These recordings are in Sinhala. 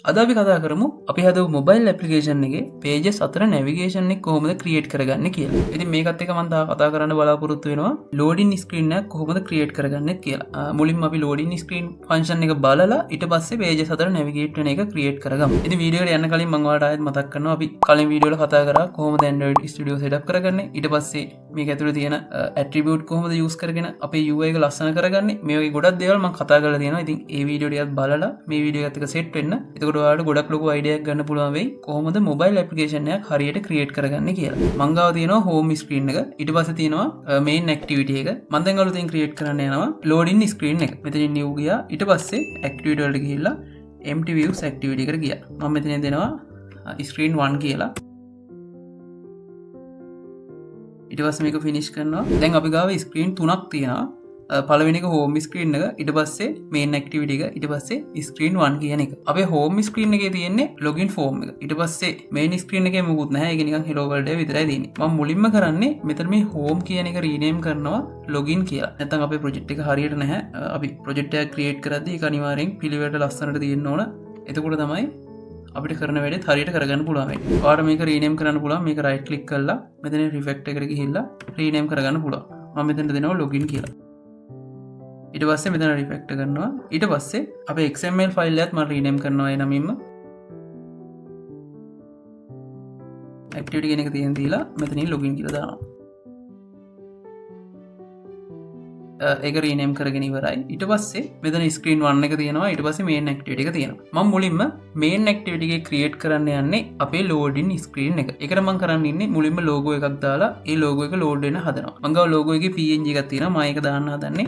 අද අපි කතා කරමු අපි හදපු මොබයිල් ඇප්ලිකේෂන් එකේ pages අතර navigation එක කොහොමද create කරගන්නේ කියලා. ඉතින් මේකත් එක්ක මම කතා කරන්න බලාපොරොත්තු වෙනවා loading screen එකක් කොහොමද create කරගන්නේ කියලා. මුලින්ම අපි loading screen function එක බලලා ඊට පස්සේ pages අතර navigate වෙන එක create කරගමු. ඉතින් වීඩියෝ එකට යන්න කලින් මම ඔයාලට ආයෙත් මතක් කරනවා අපි කලින් වීඩියෝ වල කතා කරා කොහොමද Android Studio setup කරගන්නේ. ඊට පස්සේ මේක ඇතුලේ තියෙන attribute කොහොමද use කරගෙන අපේ UI එක ලස්සන කරගන්නේ. මේ වගේ ගොඩක් දේවල් මම කතා කරලා තියෙනවා. ඉතින් ඒ වීඩියෝ ටිකත් බලලා මේ වීඩියෝ එකත් එක්ක set වෙන්න. එතකොට ඔයාලට ගොඩක් ලොකු අයිඩියා එකක් ගන්න පුළුවන් වෙයි කොහොමද මොබයිල් ඇප්ලිකේෂන් එකක් හරියට ක්‍රියේට් කරගන්නේ කියලා. මං ගාව තියෙනවා home screen එක. ඊට පස්සේ තියෙනවා main activity එක. මම දැන් අලුතෙන් ක්‍රියේට් කරන්න යනවා loading screen එක. මෙතනින් new ගියා. ඊට පස්සේ activity වලට ගිහිල්ලා empty views activity එකට ගියා. මම මෙතනින් දෙනවා screen 1 කියලා. ඊට පස්සේ මේක finish කරනවා. දැන් අපි ගාව screen 3ක් තියෙනවා. පළවෙනි එක home screen එක, ඊට පස්සේ main activity එක, ඊට පස්සේ screen 1 කියන එක. අපේ home screen එකේ තියෙන්නේ login form එක. ඊට පස්සේ main screen එකේ මොකුත් නැහැ. ඒක නිකන් hello world එක විතරයි තියෙන්නේ. මම මුලින්ම කරන්නේ මෙතන මේ home කියන එක rename කරනවා login කියලා. නැත්නම් අපේ project එක හරියට නැහැ. අපි project එකක් create කරද්දී ඒක අනිවාර්යෙන් පිළිවෙලට ලස්සනට තියෙන්න ඕන. එතකොට තමයි අපිට කරන වැඩේ හරියට කරගන්න පුළුවන් වෙන්නේ. ඔයාලට මේක rename කරන්න පුළුවන්. මේක right click කරලා මෙතන refactor එකට ගිහිල්ලා rename කරගන්න පුළුවන්. මම මෙතන දෙනවා login කියලා. ඊට පස්සේ මෙතන රිෆැක්ටර් කරනවා. ඊට පස්සේ අපේ XML ෆයිල් එකත් මම රීනේම් කරනවා ඒ නමින්ම activity කියන එක තියෙන දීලා මෙතනින් login කියලා දානවා. ඒක රීනේම් කරගෙන ඉවරයි. ඊට පස්සේ මෙතන screen 1 එක තියෙනවා. ඊට පස්සේ main activity එක තියෙනවා. මම මුලින්ම main activity එක create කරන්න යන්නේ අපේ loading screen එක. ඒකට මම කරන්න ඉන්නේ මුලින්ම logo එකක් දාලා ඒ logo එක load වෙන්න හදනවා. මම ගාව logo එකේ png එකක් තියෙනවා. මම ඒක දාන්න හදන්නේ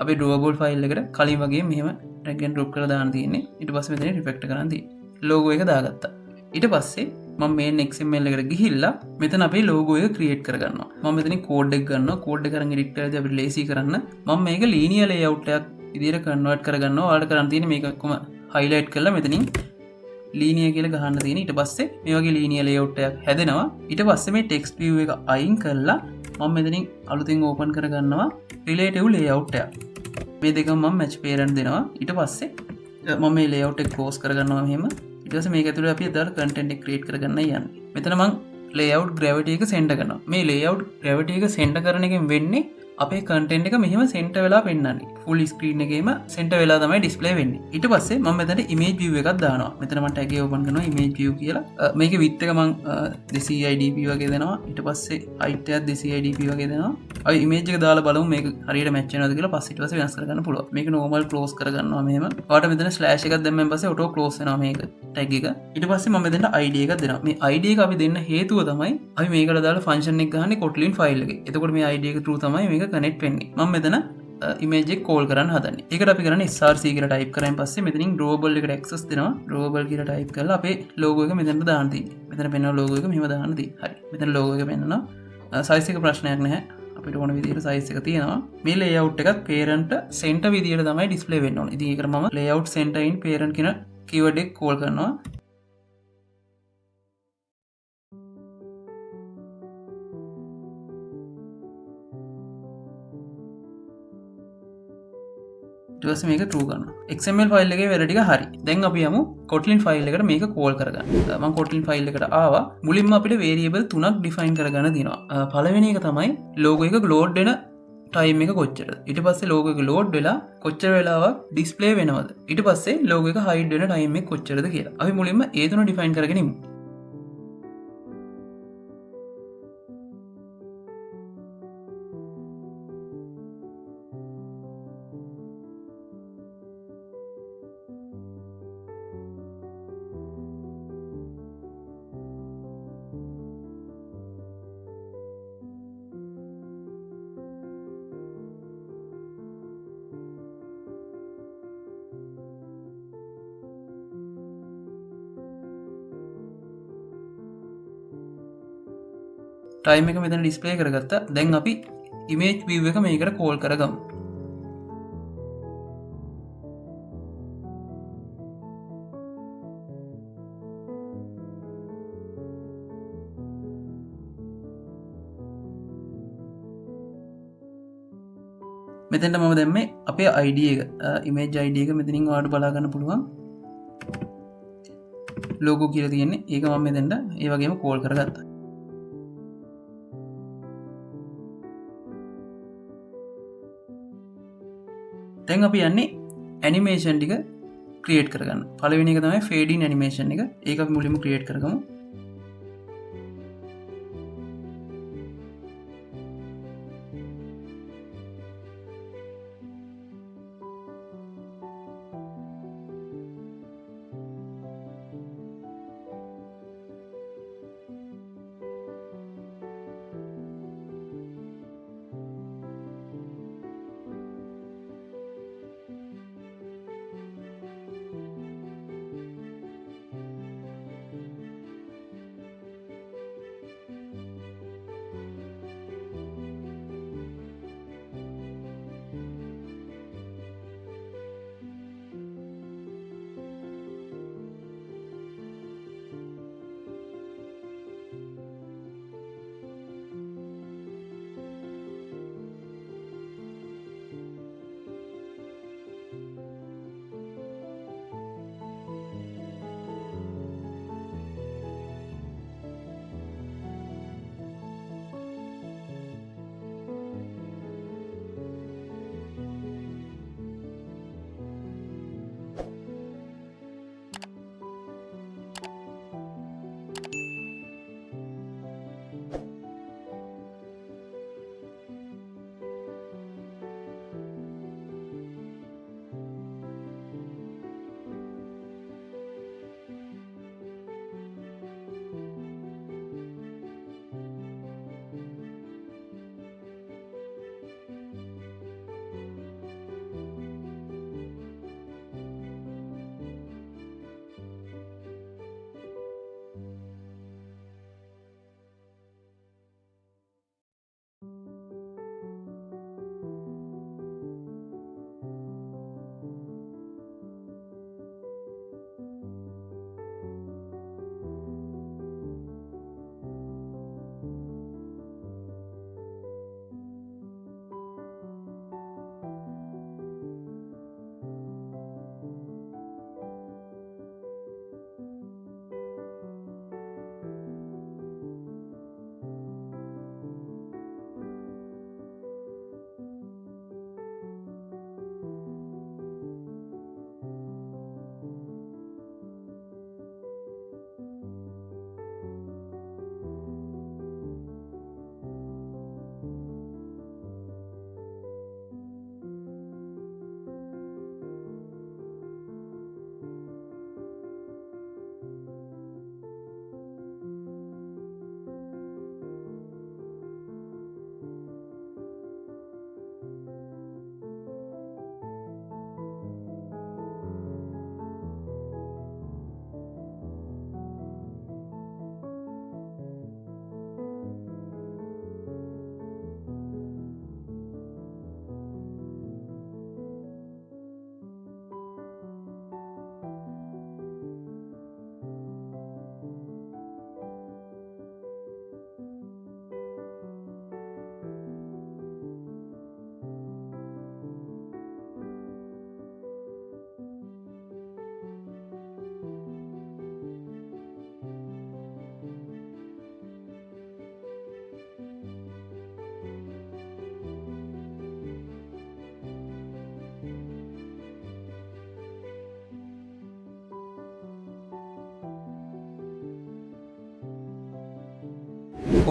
අපේ drawable file එකට කලින් වගේ මෙහෙම drag and drop කරලා දාන්න තියෙන්නේ. ඊට පස්සේ මෙතන refactor කරන්න තියෙන්නේ. logo එක දාගත්තා. ඊට පස්සේ මම main XML එකට ගිහිල්ලා මෙතන අපේ logo එක create කරගන්නවා. මම මෙතනින් code එක ගන්නවා. code එක අරන් edit කරද්දී අපිට lazy කරන්න මම මේක linear layout එකක් විදිහට convert කරගන්නවා. ඔයාලට කරන්න තියෙන්නේ මේක කොහොම highlight කරලා මෙතනින් linear කියලා ගහන්න තියෙන්නේ. ඊට පස්සේ මේ වගේ linear layout එකක් හැදෙනවා. ඊට පස්සේ මේ text view එක අයින් කරලා මම මෙතනින් අලුතෙන් open කරගන්නවා relative layout එකක්. මේ දෙකම මම match parent දෙනවා. ඊට පස්සේ මම මේ layout එක close කරගන්නවා මෙහෙම. ඊට පස්සේ මේක ඇතුලේ අපි අදාළ content එක create කරගන්නයි යන්නේ. මෙතන මම layout gravity එක center කරනවා. මේ layout gravity එක center කරන එකෙන් වෙන්නේ අපේ content එක මෙහෙම center වෙලා පෙන්නන්නේ. full screen එකේම center වෙලා තමයි display වෙන්නේ. ඊට පස්සේ මම මෙතන image view එකක් දානවා. මෙතන මම tag එක open කරනවා image view කියලා. මේකේ width එක මම 200 dp වගේ දෙනවා. ඊට පස්සේ height එකත් 200 dp වගේ දෙනවා. අපි image එක දාලා බලමු මේක හරියට match වෙනවද කියලා. පස්සේ ඊට පස්සේ වෙනස් කරගන්න පුළුවන්. මේක normal close කරගන්නවා මෙහෙම. ඔයාලට මෙතන slash එකක් දැම්මෙන් පස්සේ auto close වෙනවා මේක tag එක. ඊට පස්සේ මම මෙතන id එකක් දෙනවා. මේ id එක අපි දෙන්න හේතුව තමයි අපි මේකට දාලා function එක ගහන්නේ Kotlin file එකේ. එතකොට මේ id එක true තමයි මේක connect වෙන්නේ. මම මෙතන image එක call කරන්න හදන්නේ. ඒකට අපි කරන්නේ src කියලා type කරායින් පස්සේ මෙතනින් drawable එකට access දෙනවා. drawable කියලා type කරලා අපේ logo එක මෙතනට දාන්න තියෙන්නේ. මෙතන පෙන්වන logo එක මෙහෙම දාන්න තියෙන්නේ. හරි. මෙතන logo එක පෙන්වනවා. size එක ප්‍රශ්නයක් නැහැ. අපිට ඕන විදිහට size එක තියෙනවා. මේ layout එකත් parent center විදිහට තමයි display වෙන්න ඕනේ. ඉතින් ඒකට මම layout center in parent කියන keyword එක call කරනවා. ඊට පස්සේ මේක true කරනවා. XML ෆයිල් එකේ වැඩ ටික හරි. දැන් අපි යමු Kotlin ෆයිල් එකට මේක call කරගන්න. මම Kotlin ෆයිල් එකට ආවා. මුලින්ම අපිට variable තුනක් define කරගන්න තියෙනවා. පළවෙනි එක තමයි logo එක load වෙන time එක කොච්චරද. ඊට පස්සේ logo එක load වෙලා කොච්චර වෙලාවක් display වෙනවද. ඊට පස්සේ logo එක hide වෙන time එක කොච්චරද කියලා. අපි මුලින්ම ඒ තුන define කරගෙන ඉමු. time එක මෙතන display කරගත්තා. දැන් අපි image view එක මේකට call කරගමු. මෙතෙන්ට මම දැම්මේ අපේ ID එක image ID එක මෙතනින් ඔයාලට බලා ගන්න පුළුවන්. ලෝගෝ කියලා තියෙන්නේ. ඒක මම මෙතෙන්ට ඒ වගේම කෝල් කරගත්තා. දැන් අපි යන්නේ ඇනිමේෂන් ටික ක්‍රියේට් කරගන්න. පළවෙනි එක තමයි ෆේඩ් ඉන් ඇනිමේෂන් එක. ඒක අපි මුලින්ම ක්‍රියේට් කරගමු.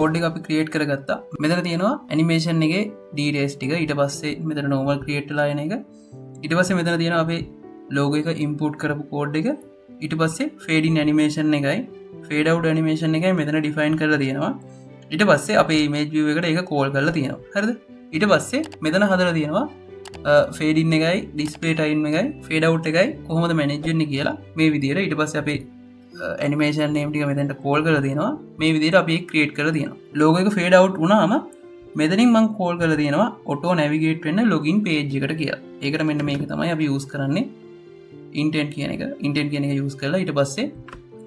කෝඩ් එක අපි ක්‍රියේට් කරගත්තා. මෙතන තියෙනවා ඇනිමේෂන් එකේ ඩීටේල්ස් ටික. ඊට පස්සේ මෙතන නෝමල් ක්‍රියේට් වෙලා එන එක. ඊට පස්සේ මෙතන තියෙනවා අපේ ලෝගෝ එක ඉන්පුට් කරපු කෝඩ් එක. ඊට පස්සේ ෆේඩ් ඉන් ඇනිමේෂන් එකයි ෆේඩ් අවුට් ඇනිමේෂන් එකයි මෙතන ඩිෆයින් කරලා තියෙනවා. ඊට පස්සේ අපේ ඉමේජ් view එකට ඒක කෝල් කරලා තියෙනවා. හරිද? ඊට පස්සේ මෙතන හදලා තියෙනවා ෆේඩ් ඉන් එකයි ඩිස්ප්ලේ ටයිම් එකයි ෆේඩ් අවුට් එකයි කොහොමද මැනේජ් වෙන්නේ කියලා මේ විදිහට. ඊට පස්සේ අපේ ඇනිමේෂන් නේම් ටික මෙතනට කෝල් කරලා තියෙනවා. මේ විදිහට අපි ඒක ක්‍රියේට් කරලා තියෙනවා. ලෝගෝ එක ෆේඩ් අවුට් වුණාම මෙතනින් මම කෝල් කරලා තියෙනවා ඔටෝ නැවිගේට් වෙන්න ලොගින් පේජ් එකට කියලා. ඒකට මෙන්න මේක තමයි අපි යූස් කරන්නේ ඉන්ටෙන්ට් කියන එක. ඉන්ටෙන්ට් කියන එක යූස් කරලා ඊට පස්සේ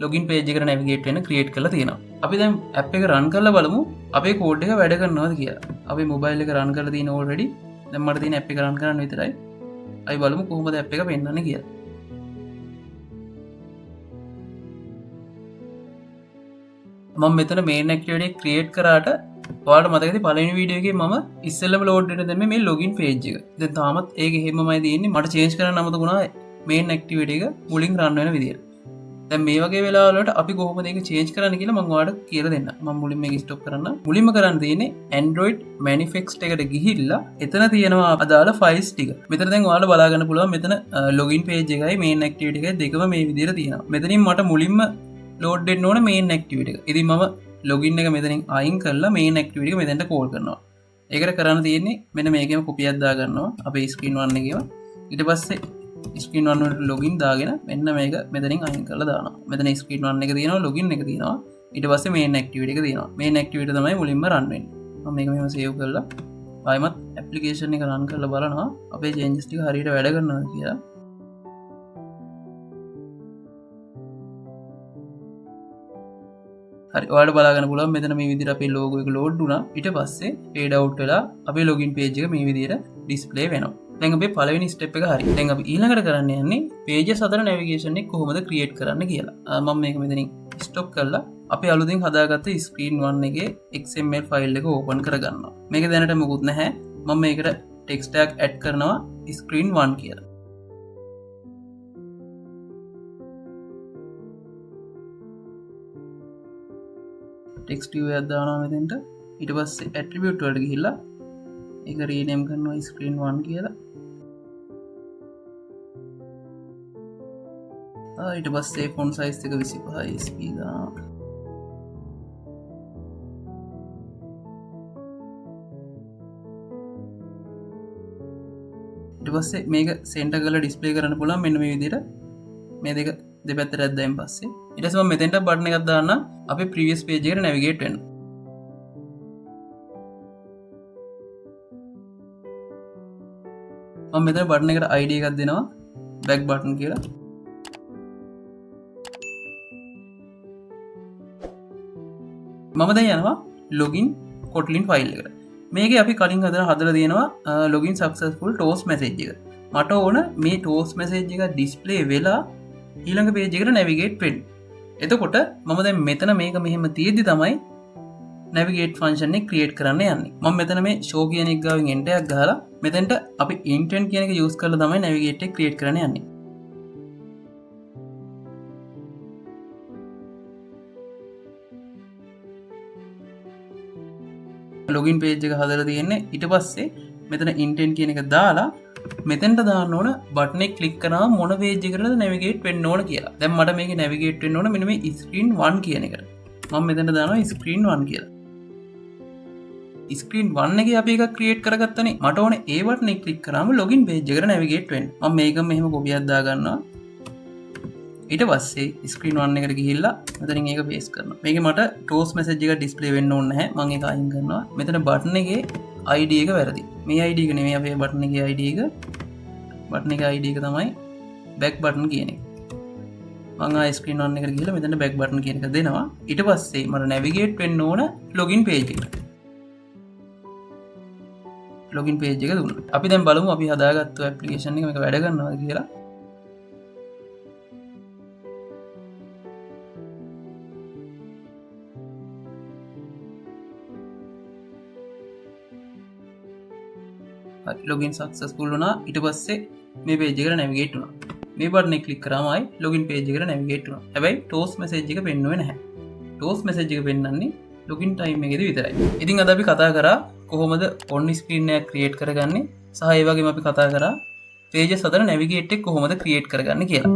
ලොගින් පේජ් එකට නැවිගේට් වෙන්න ක්‍රියේට් කරලා තියෙනවා. අපි දැන් ඇප් එක රන් කරලා බලමු අපේ කෝඩ් එක වැඩ කරනවද කියලා. අපි මොබයිල් එක රන් කරලා තියෙන ඕල්රෙඩි. දැන් මට තියෙන ඇප් එක රන් කරන්න විතරයි. අපි බලමු කොහොමද ඇප් එක පෙන්වන්නේ කියලා. මම මෙතන මේන් ඇක්ටිවිටි ක්‍රියේට් කරාට ඔයාලට මතකද පළවෙනි වීඩියෝ එකේ මම ඉස්සෙල්ලම ලෝඩ් වෙන දැම්මේ මේ ලොගින් පේජ් එක. දැන් තාමත් ඒක එහෙමමයි තියෙන්නේ. මට චේන්ජ් කරන්න අමතකුණා මේන් ඇක්ටිවිටි එක මුලින් රන් වෙන විදියට. දැන් මේ වගේ වෙලාවලට අපි කොහොමද ඒක චේන්ජ් කරන්න කියලා මම ඔයාලට කියලා දෙන්න. මම මුලින්ම මේක ස්ටොප් කරන්න. මුලින්ම කරන්න තියෙන්නේ Android manifest එකට ගිහිල්ලා එතන තියෙනවා අදාළ ෆයිල්ස් ටික. මෙතන දැන් ඔයාලට බලා ගන්න පුළුවන් මෙතන ලොගින් පේජ් එකයි මේන් ඇක්ටිවිටි එකයි දෙකම මේ විදියට තියෙනවා. මෙතනින් මට මුලින්ම ලෝඩ් වෙන්න ඕන මේන් ඇක්ටිවිටි එක. ඉතින් මම ලොගින් එක මෙතනින් අයින් කරලා මේන් ඇක්ටිවිටි එක මෙතෙන්ට කෝල් කරනවා. ඒකට කරන්න තියෙන්නේ මෙන්න මේකෙම කොපියක් දා ගන්නවා අපේ ස්ක්‍රීන් 1 එකේම. ඊට පස්සේ ස්ක්‍රීන් 1 වලට ලොගින් දාගෙන මෙන්න මේක මෙතනින් අයින් කරලා දානවා. මෙතන ස්ක්‍රීන් 1 එක තියෙනවා ලොගින් එක තියෙනවා. ඊට පස්සේ මේන් ඇක්ටිවිටි එක තියෙනවා. මේන් ඇක්ටිවිටි තමයි මුලින්ම රන් වෙන්නේ. මම මේක මෙහෙම සේව් කරලා ආයෙමත් ඇප්ලිකේෂන් එක රන් කරලා බලනවා අපේ චේන්ජස් ටික හරියට වැඩ කරනවද කියලා. හරි ඔයාලට බලා ගන්න පුළුවන් මෙතන මේ විදිහට අපේ ලෝගෝ එක ලෝඩ් වුණා. ඊට පස්සේ ෆේඩ් අවුට් වෙලා අපේ ලොගින් පේජ් එක මේ විදිහට ඩිස්ප්ලේ වෙනවා. දැන් අපේ පළවෙනි ස්ටෙප් එක හරි. දැන් අපි ඊළඟට කරන්න යන්නේ pages අතර navigation එක කොහොමද ක්‍රියේට් කරන්න කියලා. මම මේක මෙතනින් ස්ටොප් කරලා අපි අලුතෙන් හදාගත්ත screen 1 එකේ XML ෆයිල් එක ඕපන් කරගන්නවා. මේක දැනට මොකුත් නැහැ. මම මේකට text tag add කරනවා screen 1 කියලා. text view එකක් දානවා මෙතෙන්ට. ඊට පස්සේ attribute වලට ගිහිල්ලා ඒක rename කරනවා screen 1 කියලා. ඊට පස්සේ font size එක 25 sp දානවා. ඊට පස්සේ මේක center කරලා display කරන්න පුළුවන් මෙන්න මේ විදිහට. මේ දෙක දෙපැත්තට ඇද්දායින් පස්සේ ඊට පස්සේ මම මෙතෙන්ට බටන් එකක් දාන්න අපේ previous page එකට navigate වෙන්න. මම මෙතන බටන් එකට ID එකක් දෙනවා back button කියලා. මම දැන් යනවා login kotlin file එකට. මේකේ අපි කලින් හදලා තියෙනවා login successful toast message එක. මට ඕන මේ toast message එක display වෙලා ඊළඟ page එකට navigate වෙන්න. එතකොට මම දැන් මෙතන මේක මෙහෙම තියෙද්දි තමයි navigate function එක create කරන්න යන්නේ. මම මෙතන මේ show කියන එක ගාවින් enter එකක් ගහලා මෙතෙන්ට අපි intent කියන එක use කරලා තමයි navigate එක create කරන්න යන්නේ. login page එක හදලා තියෙන්නේ. ඊට පස්සේ මෙතන intent කියන එක දාලා මෙතෙන්ට දාන්න ඕන බටන් එක ක්ලික් කරාම මොන page එකකටද navigate වෙන්න ඕන කියලා. දැන් මට මේකේ navigate වෙන්න ඕන මෙන්න මේ screen 1 කියන එකට. මම මෙතෙන්ට දානවා screen 1 කියලා. screen 1 එකේ අපි එකක් create කරගත්තනේ. මට ඕනේ ඒ බටන් එක ක්ලික් කරාම login page එකට navigate වෙන්න. මම මේක මෙහෙම කොපියක් දා ගන්නවා. ඊට පස්සේ screen 1 එකට ගිහිල්ලා මෙතනින් ඒක paste කරනවා. මේකේ මට toast message එක display වෙන්න ඕනේ නැහැ. මම ඒක අයින් කරනවා. මෙතන බටන් එකේ ID එක වැරදි. මේ ID එක නෙමෙයි අපේ බටන් එකේ ID එක. බටන් එකේ ID එක තමයි back button කියන එක. මම ආ screen 1 එකට ගිහිල්ලා මෙතන back button කියන එක දෙනවා. ඊට පස්සේ මට navigate වෙන්න ඕන login page එකට. login page එක දුන්නා. අපි දැන් බලමු අපි හදාගත්තු application එක මේක වැඩ කරනවද කියලා. login successful වුණා. ඊට පස්සේ මේ page එකට navigate වුණා. මේ බටන් එක ක්ලික් කරාම ආයි login page එකට navigate වුණා. හැබැයි toast message එක පෙන්වුවේ නැහැ. toast message එක පෙන්වන්නේ login time එකේදී විතරයි. ඉතින් අද අපි කතා කරා කොහොමද on screen එකක් create කරගන්නේ සහ ඒ වගේම අපි කතා කරා pages අතර navigate එක කොහොමද create කරගන්නේ කියලා.